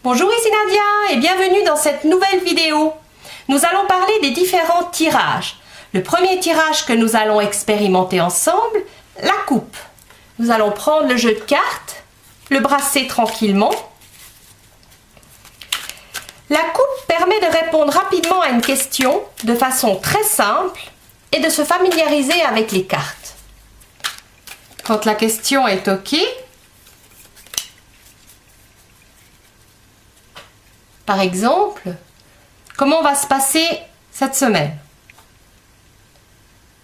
Bonjour, ici Nadia et bienvenue dans cette nouvelle vidéo. Nous allons parler des différents tirages. Le premier tirage que nous allons expérimenter ensemble, la coupe. Nous allons prendre le jeu de cartes, le brasser tranquillement. La coupe permet de répondre rapidement à une question de façon très simple et de se familiariser avec les cartes. Quand la question est OK, par exemple, comment va se passer cette semaine?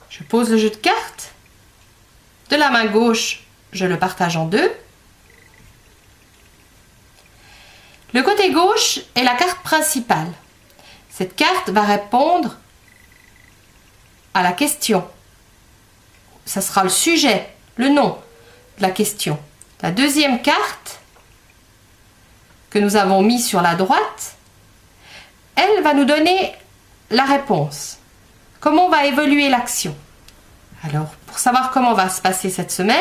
Je pose le jeu de cartes. De la main gauche, je le partage en deux. Le côté gauche est la carte principale. Cette carte va répondre à la question. Ça sera le sujet, le nom de la question. La deuxième carte que nous avons mis sur la droite, elle va nous donner la réponse. Comment va évoluer l'action? Alors, pour savoir comment va se passer cette semaine,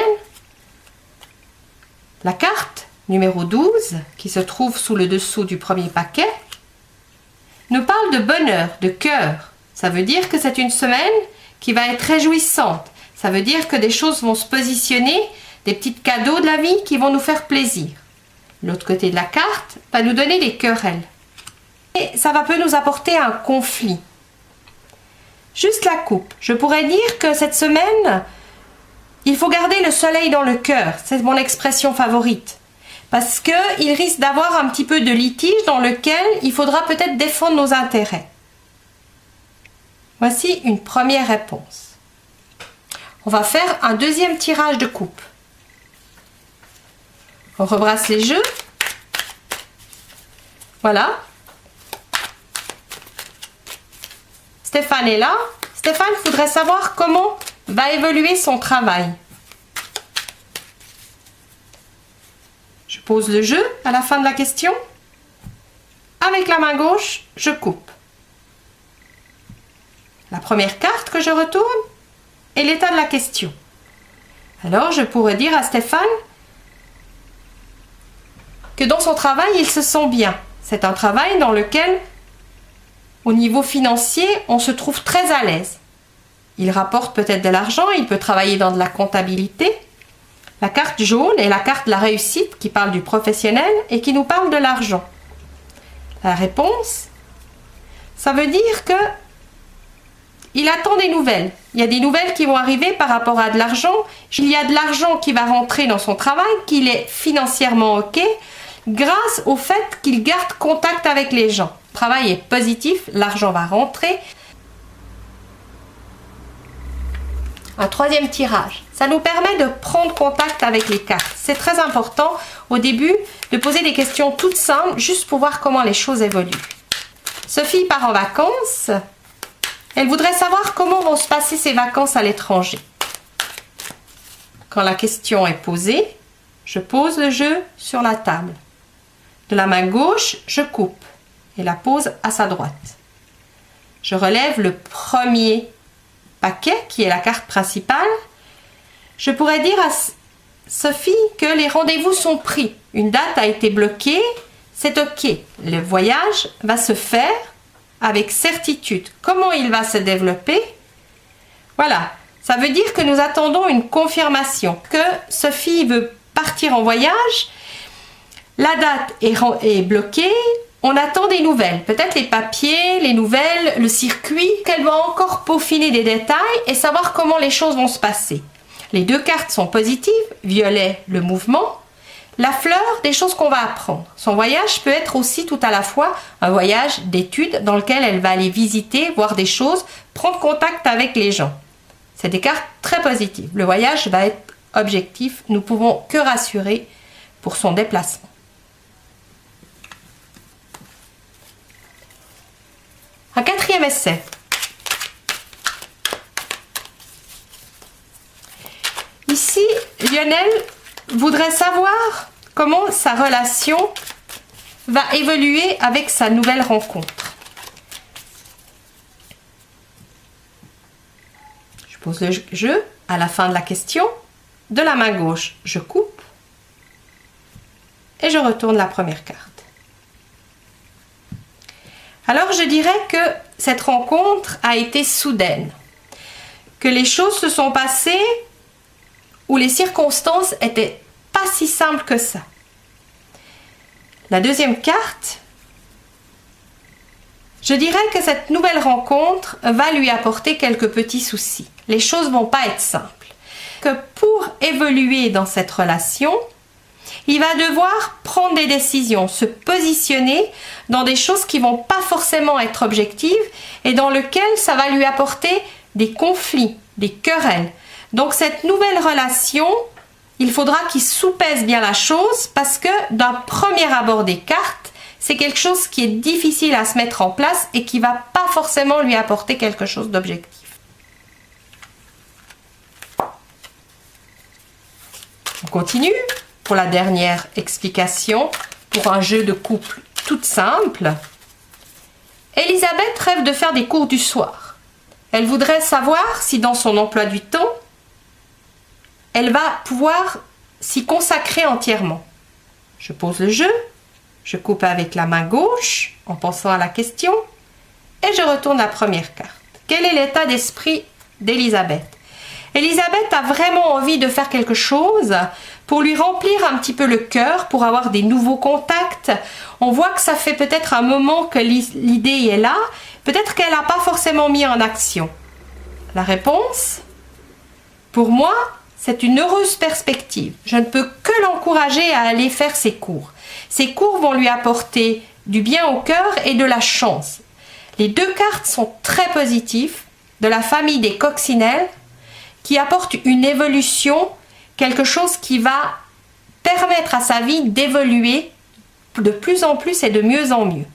la carte numéro 12, qui se trouve sous le dessous du premier paquet, nous parle de bonheur, de cœur. Ça veut dire que c'est une semaine qui va être réjouissante. Ça veut dire que des choses vont se positionner, des petits cadeaux de la vie qui vont nous faire plaisir. L'autre côté de la carte va nous donner des querelles. Et ça peut nous apporter un conflit. Juste la coupe. Je pourrais dire que cette semaine, il faut garder le soleil dans le cœur. C'est mon expression favorite. Parce qu'il risque d'avoir un petit peu de litige dans lequel il faudra peut-être défendre nos intérêts. Voici une première réponse. On va faire un deuxième tirage de coupe. On rebrasse les jeux. Voilà. Stéphane est là. Stéphane voudrait savoir comment va évoluer son travail. Je pose le jeu à la fin de la question. Avec la main gauche, je coupe. La première carte que je retourne est l'état de la question. Alors, je pourrais dire à Stéphane que dans son travail, il se sent bien. C'est un travail dans lequel, au niveau financier, on se trouve très à l'aise. Il rapporte peut-être de l'argent, il peut travailler dans de la comptabilité. La carte jaune est la carte de la réussite qui parle du professionnel et qui nous parle de l'argent. La réponse, ça veut dire que il attend des nouvelles. Il y a des nouvelles qui vont arriver par rapport à de l'argent. Il y a de l'argent qui va rentrer dans son travail, qu'il est financièrement OK, grâce au fait qu'il garde contact avec les gens. Le travail est positif, l'argent va rentrer. Un troisième tirage. Ça nous permet de prendre contact avec les cartes. C'est très important au début de poser des questions toutes simples, juste pour voir comment les choses évoluent. Sophie part en vacances. Elle voudrait savoir comment vont se passer ses vacances à l'étranger. Quand la question est posée, je pose le jeu sur la table. De la main gauche, je coupe et la pose à sa droite. Je relève le premier paquet, qui est la carte principale. Je pourrais dire à Sophie que les rendez-vous sont pris. Une date a été bloquée, c'est OK. Le voyage va se faire avec certitude. Comment il va se développer? Voilà, ça veut dire que nous attendons une confirmation, que Sophie veut partir en voyage, la date est bloquée, on attend des nouvelles, peut-être les papiers, les nouvelles, le circuit, qu'elle va encore peaufiner des détails et savoir comment les choses vont se passer. Les deux cartes sont positives, violet, le mouvement, la fleur, des choses qu'on va apprendre. Son voyage peut être aussi tout à la fois un voyage d'études dans lequel elle va aller visiter, voir des choses, prendre contact avec les gens. C'est des cartes très positives. Le voyage va être objectif, nous pouvons que rassurer pour son déplacement. Un quatrième essai. Ici, Lionel voudrait savoir comment sa relation va évoluer avec sa nouvelle rencontre. Je pose le jeu à la fin de la question. De la main gauche, je coupe et je retourne la première carte. Alors je dirais que cette rencontre a été soudaine, que les choses se sont passées où les circonstances étaient pas si simples que ça. La deuxième carte, je dirais que cette nouvelle rencontre va lui apporter quelques petits soucis. Les choses vont pas être simples. Que pour évoluer dans cette relation, il va devoir prendre des décisions, se positionner dans des choses qui vont pas forcément être objectives et dans lesquelles ça va lui apporter des conflits, des querelles. Donc cette nouvelle relation, il faudra qu'il soupèse bien la chose parce que d'un premier abord des cartes, c'est quelque chose qui est difficile à se mettre en place et qui va pas forcément lui apporter quelque chose d'objectif. On continue pour la dernière explication pour un jeu de couple toute simple. Elisabeth rêve de faire des cours du soir. Elle voudrait savoir si dans son emploi du temps, elle va pouvoir s'y consacrer entièrement. Je pose le jeu, je coupe avec la main gauche en pensant à la question et je retourne la première carte. Quel est l'état d'esprit d'Elisabeth? Elisabeth a vraiment envie de faire quelque chose pour lui remplir un petit peu le cœur, pour avoir des nouveaux contacts. On voit que ça fait peut-être un moment que l'idée est là, peut-être qu'elle n'a pas forcément mis en action. La réponse? Pour moi, c'est une heureuse perspective. Je ne peux que l'encourager à aller faire ses cours. Ces cours vont lui apporter du bien au cœur et de la chance. Les deux cartes sont très positives, de la famille des coccinelles, qui apporte une évolution, quelque chose qui va permettre à sa vie d'évoluer de plus en plus et de mieux en mieux.